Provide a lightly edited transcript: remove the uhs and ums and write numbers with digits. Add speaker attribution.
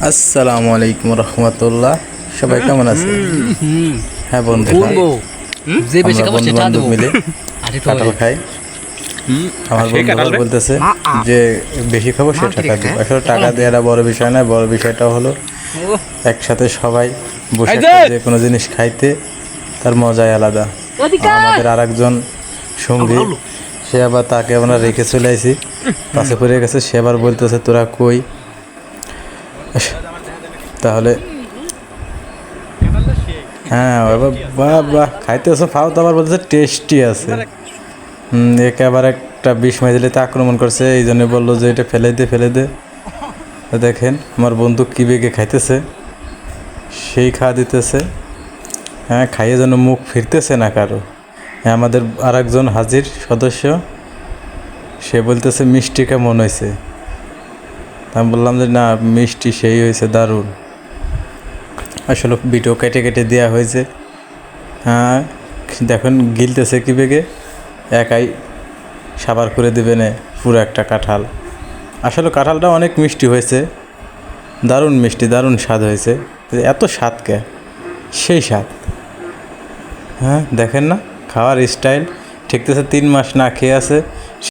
Speaker 1: আসসালামু আলাইকুম রহমতুল্লাহ। সবাই কেমন আছে? হ্যাঁ বন্ধুরা, আমরা বন্ধু বান্ধব মিলে কাঁঠাল খাই। আমার বন্ধুরা বলতেছে যে বেশি খাবো সে টাকা দিব। আসলে টাকা দেওয়াটা বড় বিষয় নয়, বড় বিষয়টা হলো একসাথে সবাই বসে যে কোনো জিনিস খাইতে তার মজাই আলাদা। আমাদের আর একজন সঙ্গী, সে আবার তাকে আমরা রেখে চলে আসি, পাশে পড়ে গেছে। সে আবার বলতেছে তোরা কই? তাহলে হ্যাঁ বাহ বাহ খাইতেছে ফাও, তো আবার বলতেছে টেস্টি আছে। একেবারে একটা বিষ মেঝেলিতে আক্রমণ করছে, এই জন্য বললো যে এটা ফেলে দে। দেখেন আমার বন্ধু কী বেগে খাইতেছে, সেই খাওয়া দিতেছে। হ্যাঁ, খাইয়ে যেন মুখ ফিরতেছে না কারো। হ্যাঁ, আমাদের আর একজন হাজির সদস্য, সে বলতেছে মিষ্টি কেমন হয়েছে। আমি বললাম যে না, মিষ্টি সেই হয়েছে, দারুণ। আসলে বিটও কেটে কেটে দেওয়া হয়েছে। হ্যাঁ, দেখুন গিলতেছে কি বেগে, একাই সাবার করে দেবে না পুরো একটা কাঁঠাল। আসলে কাঁঠালটা অনেক মিষ্টি হয়েছে, দারুণ মিষ্টি, দারুণ স্বাদ হয়েছে। এত স্বাদ কে, সেই স্বাদ। হ্যাঁ দেখেন না, খাওয়ার স্টাইল ঠিকতেছে। 3 মাস না খেয়ে আছে,